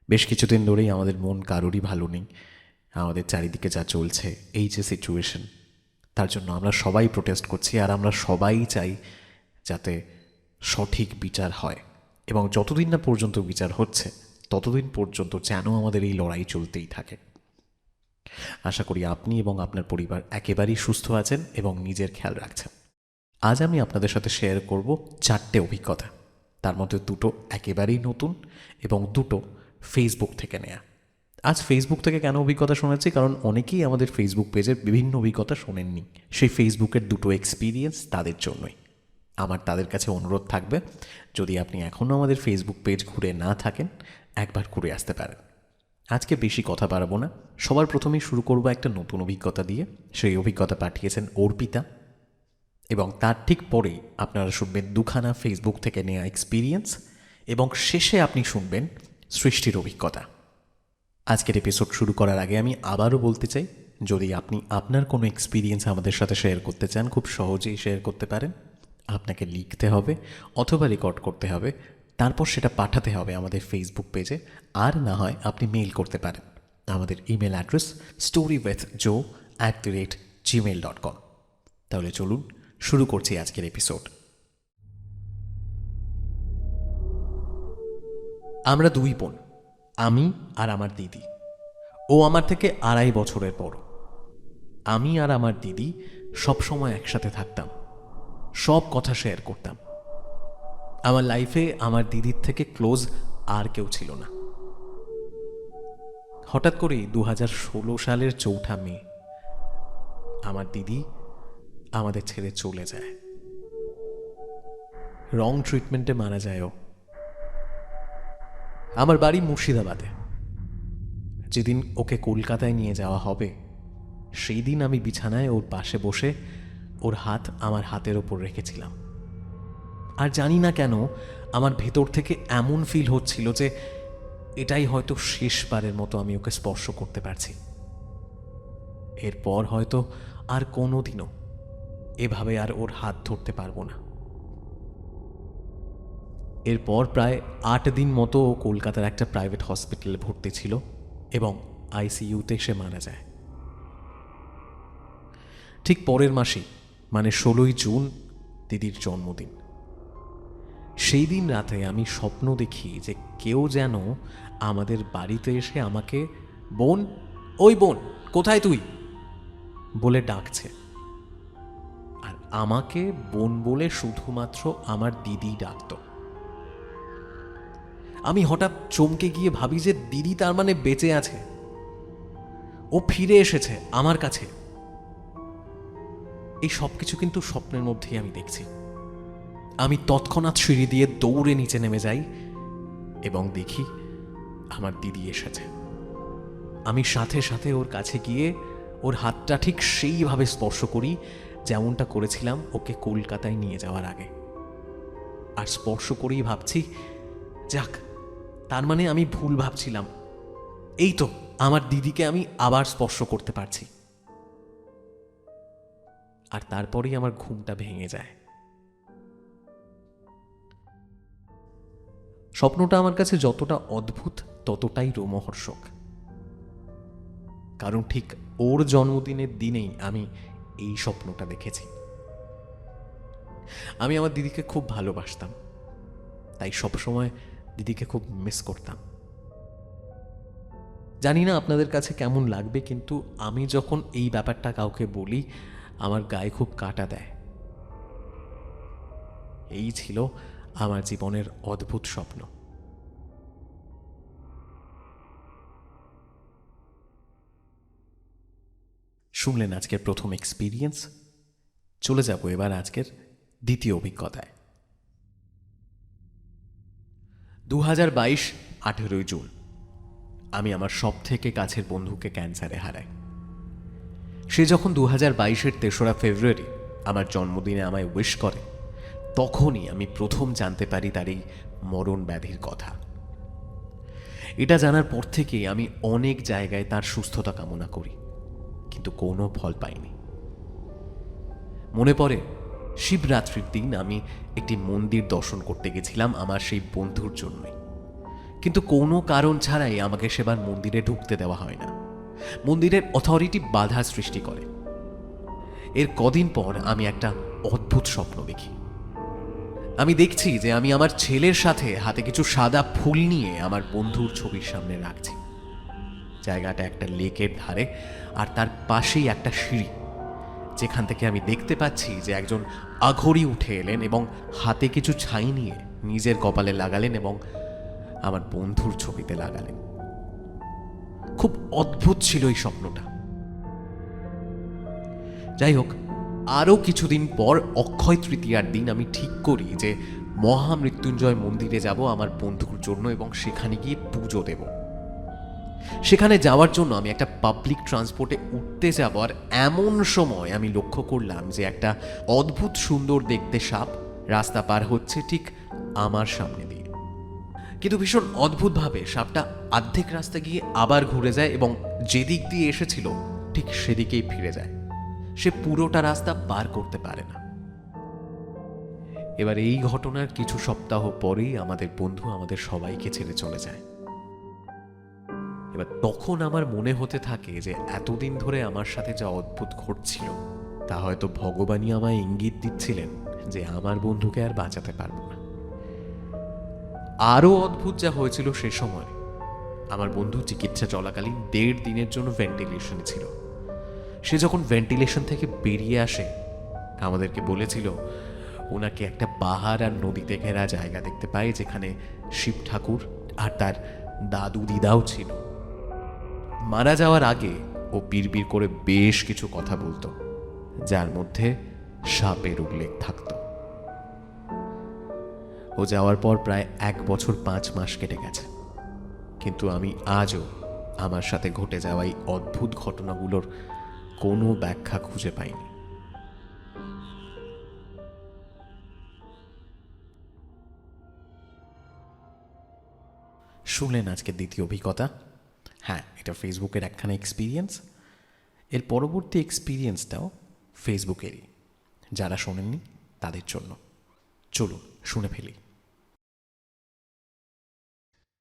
বেশ কিছুদিন ধরেই আমাদের মন কারোরই ভালো নেই। আমাদের চারিদিকে যা চলছে, এই যে সিচুয়েশন, তার জন্য আমরা সবাই প্রোটেস্ট করছি। আর আমরা সবাই চাই যাতে সঠিক বিচার হয়, এবং যতদিন না পর্যন্ত বিচার হচ্ছে ততদিন পর্যন্ত যেন আমাদের এই লড়াই চলতেই থাকে। আশা করি আপনি এবং আপনার পরিবার একেবারেই সুস্থ আছেন এবং নিজের খেয়াল রাখছেন। আজ আমি আপনাদের সাথে শেয়ার করব 4টে অভিজ্ঞতা। তার মধ্যে 2টো একেবারেই নতুন এবং 2টো ফেসবুক থেকে নেয়া। আজ ফেসবুক থেকে কেন অভিজ্ঞতা শোনাচ্ছি, কারণ অনেকেই আমাদের ফেসবুক পেজের বিভিন্ন অভিজ্ঞতা শোনেননি। সেই ফেসবুকের 2টো এক্সপিরিয়েন্স তাদের জন্যই। আমার তাদের কাছে অনুরোধ থাকবে, যদি আপনি এখনও আমাদের ফেসবুক পেজ ঘুরে না থাকেন, একবার ঘুরে আসতে পারেন। আজকে বেশি কথা বাড়াবো না, সবার প্রথমেই শুরু করব একটা নতুন অভিজ্ঞতা দিয়ে। সেই অভিজ্ঞতা পাঠিয়েছেন অর্পিতা, এবং তার ঠিক পরেই আপনারা শুনবেন 2খানা ফেসবুক থেকে নেওয়া এক্সপিরিয়েন্স, এবং শেষে আপনি শুনবেন সৃষ্টির অভিজ্ঞতা। আজকের এপিসোড শুরু করার আগে আমি আবারও বলতে চাই, যদি আপনি আপনার কোনো এক্সপিরিয়েন্স আমাদের সাথে শেয়ার করতে চান, খুব সহজেই শেয়ার করতে পারেন। আপনাকে লিখতে হবে অথবা রেকর্ড করতে হবে, তারপর সেটা পাঠাতে হবে আমাদের ফেসবুক পেজে। আর না হয় আপনি মেইল করতে পারেন। আমাদের ইমেল অ্যাড্রেস storywithjoe@gmail.com। তাহলে চলুন শুরু করছি আজকের এপিসোড। আমরা 2 বোন, আমি আর আমার দিদি। ও আমার থেকে 2.5 বছরের বড়। আমি আর আমার দিদি সবসময় একসাথে থাকতাম, সব কথা শেয়ার করতাম। আমার লাইফে আমার দিদির থেকে ক্লোজ আর কেউ ছিল না। হঠাৎ করেই 2016 সালের 4 মে আমার দিদি আমাদের ছেড়ে চলে যায়। রং ট্রিটমেন্টে মারা যায় ও। আমার বাড়ি মুর্শিদাবাদে। যেদিন ওকে কলকাতায় নিয়ে যাওয়া হবে, সেই দিন আমি বিছানায় ওর পাশে বসে ওর হাত আমার হাতের ওপর রেখেছিলাম। আর জানি না কেন আমার ভেতর থেকে এমন ফিল হচ্ছিল যে এটাই হয়তো শেষবারের মতো আমি ওকে স্পর্শ করতে পারছি। এরপর হয়তো আর কোনো দিনও এভাবে আর ওর হাত ধরতে পারবো না। এরপর প্রায় 8 দিন মতো ও কলকাতার একটা প্রাইভেট হসপিটালে ভর্তি ছিল, এবং আইসিইউতে সে মারা যায়। ঠিক পরের মাসেই, মানে 16ই জুন, দিদির জন্মদিন। সেই দিন রাতে আমি স্বপ্ন দেখি যে কেউ যেন আমাদের বাড়িতে এসে আমাকে বোন, ওই বোন, কোথায় তুই বলে ডাকছে। আর আমাকে বোন বলে শুধুমাত্র আমার দিদি ডাকত। আমি হঠাৎ চমকে গিয়ে ভাবি যে দিদি তার মানে বেঁচে আছে, ও ফিরে এসেছে আমার কাছে। এই সব কিছু কিন্তু স্বপ্নের মধ্যেই আমি দেখছি। আমি তৎক্ষণাৎ সিঁড়ি দিয়ে দৌড়ে নিচে নেমে যাই এবং দেখি আমার দিদি এসেছে। আমি সাথে সাথে ওর কাছে গিয়ে ওর হাতটা ঠিক সেইভাবে স্পর্শ করি যেমনটা করেছিলাম ওকে কলকাতায় নিয়ে যাওয়ার আগে। আর স্পর্শ করেই ভাবছি, যাক, তার মানে আমি ভুল ভাবছিলাম। এই তো আমার দিদিকে আমি আবার স্পর্শ করতে পারছি। আর তারপরেই আমার ঘুমটা ভেঙে যায়। স্বপ্নটা আমার কাছে যতটা অদ্ভুত ততটাই রোমহর্ষক, কারণ ঠিক ওর জন্মদিনের দিনেই আমি এই স্বপ্নটা দেখেছি। আমি আমার দিদিকে খুব ভালোবাসতাম, তাই সবসময় দিদিকে খুব মিস করতাম। জানি না আপনাদের কাছে কেমন লাগবে, কিন্তু আমি যখন এই ব্যাপারটা কাউকে বলি, আমার গায়ে খুব কাঁটা দেয়। এই ছিল আমার জীবনের অদ্ভুত স্বপ্ন। শুনলেন আজকের প্রথম এক্সপিরিয়েন্স। চলে যাব এবার আজকের দ্বিতীয় অভিজ্ঞতায়। 2022 18ই জুন আমি আমার সব থেকে কাছের বন্ধুকে ক্যান্সারে হারাই। সে যখন 2022-এর 3রা ফেব্রুয়ারি আমার জন্মদিনে আমায় উইশ করে, তখনই আমি প্রথম জানতে পারি তার এই মরণ ব্যাধির কথা। এটা জানার পর থেকেই আমি অনেক জায়গায় তার সুস্থতা কামনা করি, কিন্তু কোনো ফল পাইনি। মনে পড়ে শিবরাত্রির দিন আমি একটি মন্দির দর্শন করতে গেছিলাম আমার সেই বন্ধুর জন্যই। কিন্তু কোনো কারণ ছাড়াই আমাকে সেবার মন্দিরে ঢুকতে দেওয়া হয় না। মন্দিরের অথরিটি বাধা সৃষ্টি করে। এর কদিন পর আমি একটা অদ্ভুত স্বপ্ন দেখি। আমি দেখছি যে আমি আমার ছেলের সাথে হাতে কিছু সাদা ফুল নিয়ে আমার বন্ধুর ছবির সামনে রাখছি। জায়গাটা একটা লেকের ধারে, আর তার পাশেই একটা সিঁড়ি, যেখান থেকে আমি দেখতে পাচ্ছি যে একজন আঘরি উঠে এলেন এবং হাতে কিছু ছাই নিয়ে নিজের কপালে লাগালেন এবং আমার বন্ধুর ছবিতে লাগালেন। খুব অদ্ভুত ছিল এই স্বপ্নটা। যাই হোক, আরও কিছুদিন পর অক্ষয় তৃতীয়ার দিন আমি ঠিক করি যে মহামৃত্যুঞ্জয় মন্দিরে যাব আমার বন্ধুর জন্য এবং সেখানে গিয়ে পুজো দেব। সেখানে যাওয়ার জন্য আমি একটা পাবলিক ট্রান্সপোর্টে উঠতে যাব, আর এমন সময় আমি লক্ষ্য করলাম যে একটা অদ্ভুত সুন্দর দেখতে সাপ রাস্তা পার হচ্ছে ঠিক আমার সামনে দিয়ে। কিন্তু ভীষণ অদ্ভুতভাবে সাপটা অর্ধেক রাস্তা গিয়ে আবার ঘুরে যায় এবং যেদিক দিয়ে এসেছিল ঠিক সেদিকেই ফিরে যায়। সে পুরোটা রাস্তা পার করতে পারে না। এবার এই ঘটনার কিছু সপ্তাহ পরেই আমাদের বন্ধু আমাদের সবাইকে ছেড়ে চলে যায়। এবার তখন আমার মনে হতে থাকে যে এতদিন ধরে আমার সাথে যা অদ্ভুত ঘটছিল তা হয়তো ভগবানই আমায় ইঙ্গিত দিচ্ছিলেন যে আমার বন্ধুকে আর বাঁচাতে পারবো না। আরও অদ্ভুত যা হয়েছিল সে সময়, আমার বন্ধু চিকিৎসা চলাকালীন 1.5 দিনের জন্য ভেন্টিলেশনে ছিল। সে যখন ভেন্টিলেশন থেকে বেরিয়ে আসে আমাদেরকে বলেছিল ওনাকে একটা পাহাড় আর নদীতে ঘেরা জায়গা দেখতে পায়, যেখানে শিব ঠাকুর আর তার দাদু দিদাও ছিল। মারা যাওয়ার আগে ও বিড়বিড় করে বেশ কিছু কথা বলতো, যার মধ্যে সাপের উল্লেখ থাকত। ও যাওয়ার পর প্রায় 1 বছর 5 মাস কেটে গেছে, কিন্তু আমি আজও আমার সাথে ঘটে যাওয়া এই অদ্ভুত ঘটনাগুলোর কোনো ব্যাখ্যা খুঁজে পাইনি। শুনলেন আজকের দ্বিতীয় অভিজ্ঞতা। হ্যাঁ, এটা ফেসবুকের একখানা এক্সপিরিয়েন্স। এর পরবর্তী এক্সপিরিয়েন্সটাও ফেসবুকেরই। যারা শোনেননি তাদের জন্য চলুন শুনে ফেলি।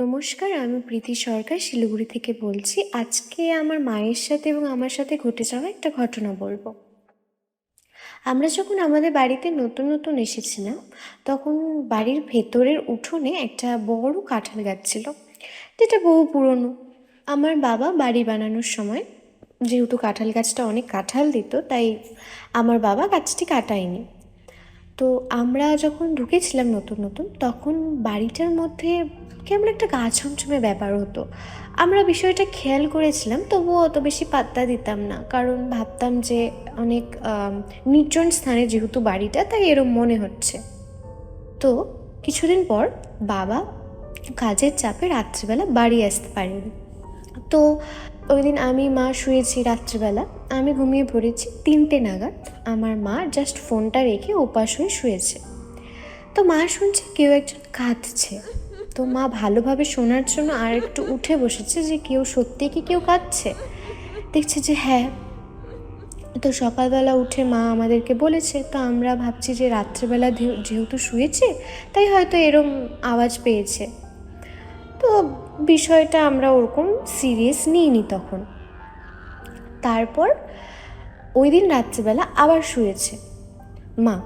নমস্কার, আমি প্রীতি সরকার শিলিগুড়ি থেকে বলছি। আজকে আমার মায়ের সাথে এবং আমার সাথে ঘটে যাওয়া একটা ঘটনা বলবো। আমরা যখন আমাদের বাড়িতে নতুন নতুন এসেছিলাম, তখন বাড়ির ভেতরের উঠোনে একটা বড় কাঁঠাল গাছ ছিল, যেটা বহু পুরনো। আমার বাবা বাড়ি বানানোর সময়, যেহেতু কাঁঠাল গাছটা অনেক কাঁঠাল দিত, তাই আমার বাবা গাছটি কাটায়নি। তো আমরা যখন ঢুকেছিলাম নতুন নতুন, তখন বাড়িটার মধ্যে কেমন একটা গা ছমছমে ব্যাপার হতো। আমরা বিষয়টা খেয়াল করেছিলাম, তবুও অত বেশি পাত্তা দিতাম না, কারণ ভাবতাম যে অনেক নির্জন স্থানে যেহেতু বাড়িটা, তাই এরম মনে হচ্ছে। তো কিছুদিন পর বাবা কাজের চাপে রাত্রিবেলা বাড়ি আসতে পারেনি। তো ওই দিন আমি মা শুয়েছি রাত্রিবেলা, আমি ঘুমিয়ে পড়েছি 3টে নাগাদ। আমার মা জাস্ট ফোনটা রেখে ওপাশ হয়ে শুয়েছে। তো মা শুনছে কেউ একজন কাঁদছে। তো মা ভালোভাবে শোনার জন্য আর একটু উঠে বসেছে যে সত্যি কি কেউ কাঁদছে। দেখছে যে হ্যাঁ। তো সকালবেলা উঠে মা আমাদেরকে বলেছে। তো আমরা ভাবছি যে রাত্রিবেলা যেহেতু শুয়েছে, তাই হয়তো এরম আওয়াজ পেয়েছে। তো বিষয়টা আমরা ওরকম সিরিয়াস নিইনি তখন। তারপর ওই দিন রাত্রিবেলা আবার শুয়েছে মা,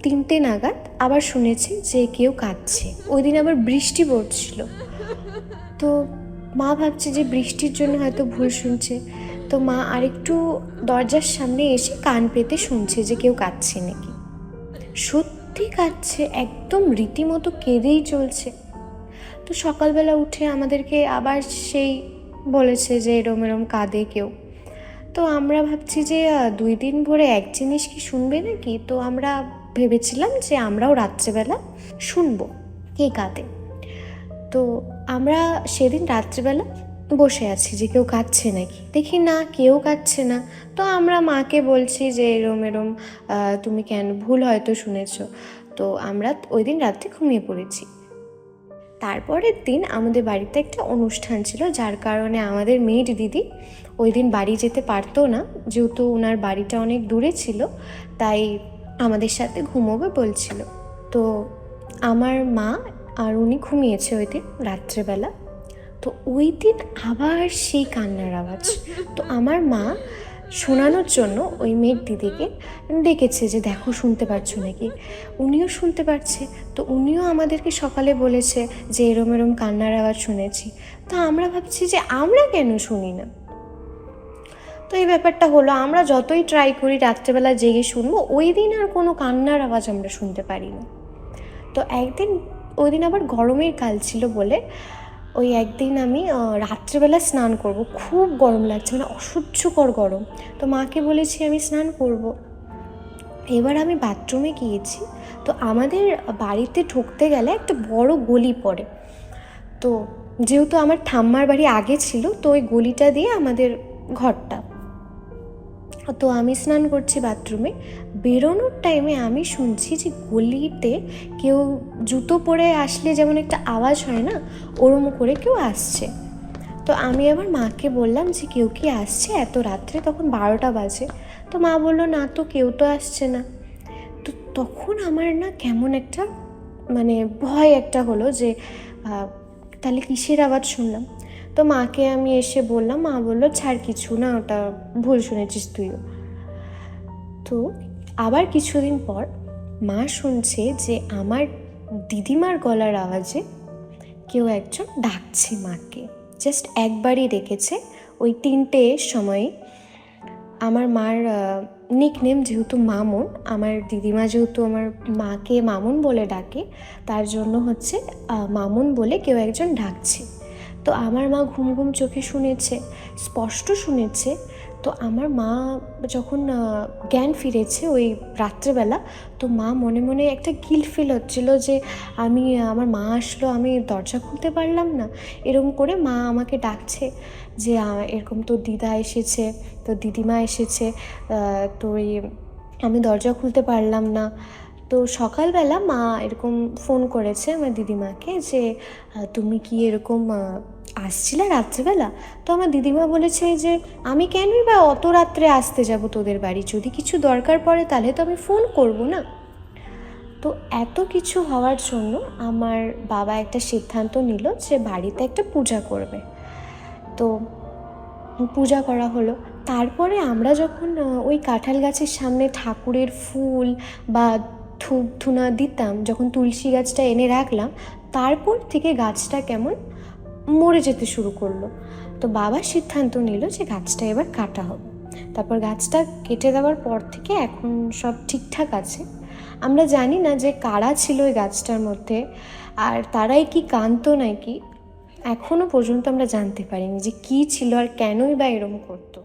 3টে নাগাদ আবার শুনেছে যে কেউ কাঁদছে। ওই দিন আবার বৃষ্টি পড়ছিল। তো মা ভাবছে যে বৃষ্টির জন্য হয়তো ভুল শুনছে। তো মা আরেকটু দরজার সামনে এসে কান পেতে শুনছে যে কেউ কাঁদছে নাকি। সত্যি কাঁদছে, একদম রীতিমতো কেঁদেই চলছে। তো সকালবেলা উঠে আমাদেরকে আবার সেই বলেছে যে এরম এরম কাঁদে কেউ। তো আমরা ভাবছি যে 2 দিন ভরে এক জিনিস কি শুনবে নাকি। তো আমরা ভেবেছিলাম যে আমরাও রাত্রেবেলা শুনবো কে কাঁদে। তো আমরা সেদিন রাত্রিবেলা বসে আছি যে কেউ কাঁদছে নাকি, দেখি না কেউ কাঁদছে না। তো আমরা মাকে বলছি যে এরম এরম তুমি কেন, ভুল হয়তো শুনেছ। তো আমরা ওই দিন রাত্রে ঘুমিয়ে পড়েছি। তারপরের দিন আমাদের বাড়িতে একটা অনুষ্ঠান ছিল, যার কারণে আমাদের মেড দিদি ওই দিন বাড়ি যেতে পারতো না, যেহেতু ওনার বাড়িটা অনেক দূরে ছিল, তাই আমাদের সাথে ঘুমোবে বলছিল। তো আমার মা আর উনি ঘুমিয়েছে ওই দিন রাত্রেবেলা। তো ওই দিন আবার সেই কান্নার আওয়াজ। তো আমার মা শোনানোর জন্য ওই মেয়ের দিদিকে ডেকেছে যে দেখো শুনতে পাচ্ছ নাকি। উনিও শুনতে পাচ্ছে। তো উনিও আমাদেরকে সকালে বলেছে যে এরম এরম কান্নার আওয়াজ শুনেছি। তো আমরা ভাবছি যে আমরা কেন শুনি না। তো এই ব্যাপারটা হলো, আমরা যতই ট্রাই করি রাত্রেবেলা জেগে শুনবো, ওই দিন আর কোনো কান্নার আওয়াজ আমরা শুনতে পারি না। তো একদিন, ওই দিন আবার গরমের কাল ছিল বলে ওই একদিন আমি রাত্রেবেলা স্নান করব, খুব গরম লাগছে, মানে অসহ্যকর গরম। তো মাকে বলেছি আমি স্নান করব। এবার আমি বাথরুমে গিয়েছি। তো আমাদের বাড়িতে ঢুকতে গেলে একটা বড় গলি পড়ে। তো যেহেতু আমার ঠাম্মার বাড়ি আগে ছিল, তো ওই গলিটা দিয়ে আমাদের ঘরটা। তো আমি স্নান করছি বাথরুমে, বেরোনোর টাইমে আমি শুনছি যে গলিতে কেউ জুতো পরে আসলে যেমন একটা আওয়াজ হয় না, ওরম করে কেউ আসছে। তো আমি আবার মাকে বললাম যে কেউ কি আসছে এত রাত্রে, তখন 12টা বাজে। তো মা বললো না তো, কেউ তো আসছে না। তো তখন আমার না কেমন একটা মানে ভয় একটা হলো যে তাহলে কিসের আওয়াজ শুনলাম। তো মাকে আমি এসে বললাম, মা বললো ছাড়, কিছু না, ওটা ভুল শুনেছিস তুইও। তো আবার কিছুদিন পর মা শুনছে যে আমার দিদিমার গলার আওয়াজে কেউ একজন ডাকছে মাকে। জাস্ট একবারই ডেকেছে, ওই 3টের সময়। আমার মার নিকনেম যেহেতু মামুন, আমার দিদিমা যেহেতু আমার মাকে মামুন বলে ডাকে, তার জন্য হচ্ছে মামুন বলে কেউ একজন ডাকছে। তো আমার মা ঘুম ঘুম চোখে শুনেছে, স্পষ্ট শুনেছে। তো আমার মা যখন জ্ঞান ফিরেছে ওই রাত্রেবেলা, তো মা মনে মনে একটা গিল্ট ফিল হচ্ছিলো যে আমার মা আসলো, আমি দরজা খুলতে পারলাম না। এরকম করে মা আমাকে ডাকছে যে এরকম তোর দিদা এসেছে, তোর দিদিমা এসেছে, তো আমি দরজা খুলতে পারলাম না। তো সকালবেলা মা এরকম ফোন করেছে আমার দিদিমাকে যে তুমি কি এরকম আসছিলে রাত্রেবেলা। তো আমার দিদিমা বলেছে যে আমি কেনই বা অত রাত্রে আসতে যাব তোদের বাড়ি, যদি কিছু দরকার পড়ে তাহলে তো আমি ফোন করব না। তো এত কিছু হওয়ার জন্য আমার বাবা একটা সিদ্ধান্ত নিল যে বাড়িতে একটা পূজা করবে। তো পূজা করা হলো। তারপরে আমরা যখন ওই কাঁঠাল গাছের সামনে ঠাকুরের ফুল বা ধূপ ধুনা দিতাম, যখন তুলসী গাছটা এনে রাখলাম, তারপর থেকে গাছটা কেমন মরে যেতে শুরু করলো। তো বাবা সিদ্ধান্ত নিল যে গাছটা এবার কাটা হবে। তারপর গাছটা কেটে দেওয়ার পর থেকে এখন সব ঠিকঠাক আছে। আমরা জানি না যে কারা ছিল ওই গাছটার মধ্যে, আর তারাই কি কানতো নাকি, এখনো পর্যন্ত আমরা জানতে পারিনি যে কী ছিল আর কেনই বা এরম করতো।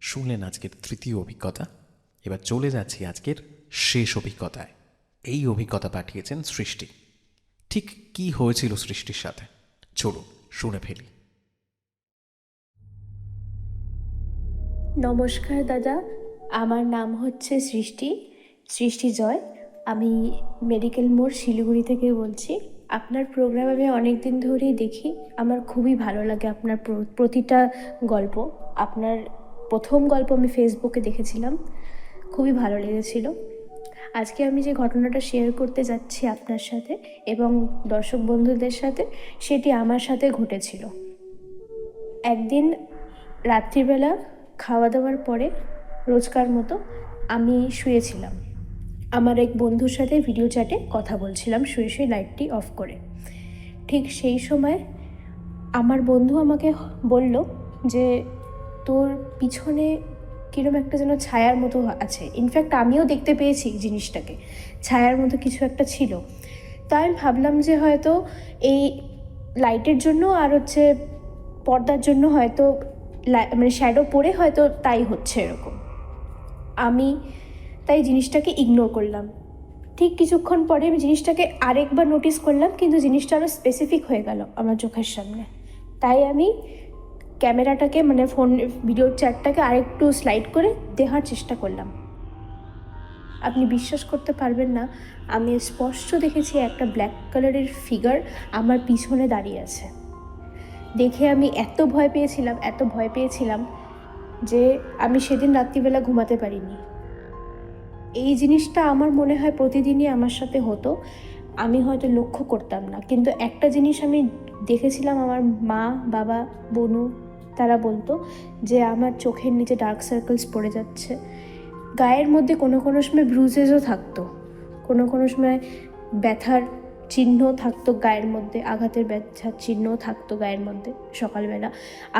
শুনলেন আজকের তৃতীয় অভিজ্ঞতা। এবার চলে যাচ্ছি আজকের শেষ অভিজ্ঞতায়। এই অভিজ্ঞতা পাঠিয়েছেন সৃষ্টি। ঠিক কি হয়েছিল সৃষ্টির সাথে, চলুন শুনে ফেলি। নমস্কার দাদা, আমার নাম হচ্ছে সৃষ্টি জয়। আমি মেডিকেল মোড় শিলিগুড়ি থেকে বলছি। আপনার প্রোগ্রাম আমি অনেক দিন ধরেই দেখি, আমার খুবই ভালো লাগে আপনার প্রতিটা গল্প। আপনার প্রথম গল্প আমি ফেসবুকে দেখেছিলাম, খুবই ভালো লেগেছিল। আজকে আমি যে ঘটনাটা শেয়ার করতে যাচ্ছি আপনার সাথে এবং দর্শক বন্ধুদের সাথে, সেটি আমার সাথে ঘটেছিল। একদিন রাত্রিবেলা খাওয়া দাওয়ার পরে রোজকার মতো আমি শুয়েছিলাম। আমার এক বন্ধুর সাথে ভিডিও চ্যাটে কথা বলছিলাম শুয়ে শুয়ে, লাইটটি অফ করে। ঠিক সেই সময় আমার বন্ধু আমাকে বলল যে তোর পিছনে কীরকম একটা যেন ছায়ার মতো আছে। ইনফ্যাক্ট আমিও দেখতে পেয়েছি জিনিসটাকে, ছায়ার মতো কিছু একটা ছিল। তাই আমি ভাবলাম যে হয়তো এই লাইটের জন্য আর হচ্ছে পর্দার জন্য হয়তো মানে শ্যাডো পড়ে হয়তো তাই হচ্ছে এরকম। আমি তাই জিনিসটাকে ইগনোর করলাম। ঠিক কিছুক্ষণ পরে আমি জিনিসটাকে আরেকবার নোটিস করলাম, কিন্তু জিনিসটা আরও স্পেসিফিক হয়ে গেল আমার চোখের সামনে। তাই আমি ক্যামেরাটাকে মানে ফোন ভিডিওর চ্যাটটাকে আরেকটু স্লাইড করে দেখার চেষ্টা করলাম। আপনি বিশ্বাস করতে পারবেন না, আমি স্পষ্ট দেখেছি একটা ব্ল্যাক কালারের ফিগার আমার পিছনে দাঁড়িয়ে আছে। দেখে আমি এত ভয় পেয়েছিলাম যে আমি সেদিন রাত্রিবেলা ঘুমাতে পারিনি। এই জিনিসটা আমার মনে হয় প্রতিদিনই আমার সাথে হতো। আমি হয়তো লক্ষ্য করতাম না, কিন্তু একটা জিনিস আমি দেখেছিলাম, আমার মা, বাবা, বনু তারা বলতো যে আমার চোখের নিচে ডার্ক সার্কেলস পড়ে যাচ্ছে। গায়ের মধ্যে কোনো কোনো সময় ব্রুজেসও থাকতো, কোনো কোনো সময় ব্যথার চিহ্ন থাকতো গায়ের মধ্যে, আঘাতের ব্যথার চিহ্নও থাকতো গায়ের মধ্যে সকালবেলা।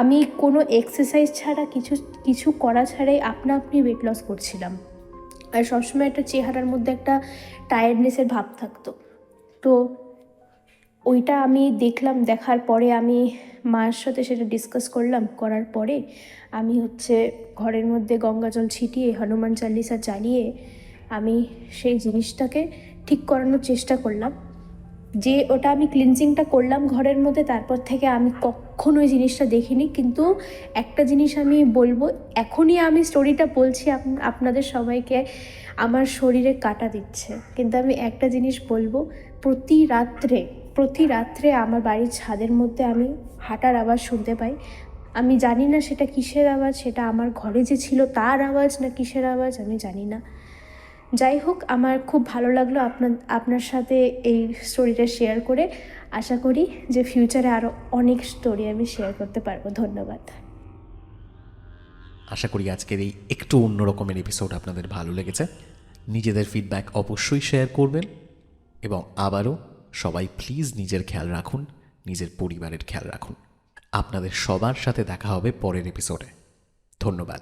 আমি কোনো এক্সারসাইজ ছাড়া কিছু করা ছাড়াই আপনা আপনি ওয়েট লস করছিলাম, আর সবসময় একটা চেহারার মধ্যে একটা টায়ার্ডনেসের ভাব থাকতো। তো ওইটা আমি দেখলাম, দেখার পরে আমি মায়ের সাথে সেটা ডিসকাস করলাম, করার পরে আমি ঘরের মধ্যে গঙ্গা জল ছিটিয়ে হনুমান চালিসা চালিয়ে আমি সেই জিনিসটাকে ঠিক করানোর চেষ্টা করলাম। যে ওটা আমি ক্লিনজিংটা করলাম ঘরের মধ্যে, তারপর থেকে আমি কখনো ওই জিনিসটা দেখিনি। কিন্তু একটা জিনিস আমি বলবো, এখনই আমি স্টোরিটা বলছি আপনাদের সবাইকে, আমার শরীরে কাটা দিচ্ছে, কিন্তু আমি একটা জিনিস বলবো, প্রতি রাত্রে আমার বাড়ির ছাদের মধ্যে আমি হাঁটার আওয়াজ শুনতে পাই। আমি জানি না সেটা কিসের আওয়াজ, সেটা আমার ঘরে যে ছিল তার আওয়াজ না কিসের আওয়াজ আমি জানি না। যাই হোক, আমার খুব ভালো লাগলো আপনার সাথে এই স্টোরিটা শেয়ার করে। আশা করি যে ফিউচারে আরও অনেক স্টোরি আমি শেয়ার করতে পারবো। ধন্যবাদ। আশা করি আজকের এই একটু অন্যরকমের এপিসোড আপনাদের ভালো লেগেছে। নিজেদের ফিডব্যাক অবশ্যই শেয়ার করবেন, এবং আবারও সবাই প্লিজ নিজের খেয়াল রাখুন, নিজের পরিবারের খেয়াল রাখুন। আপনাদের সবার সাথে দেখা হবে পরের এপিসোডে। ধন্যবাদ।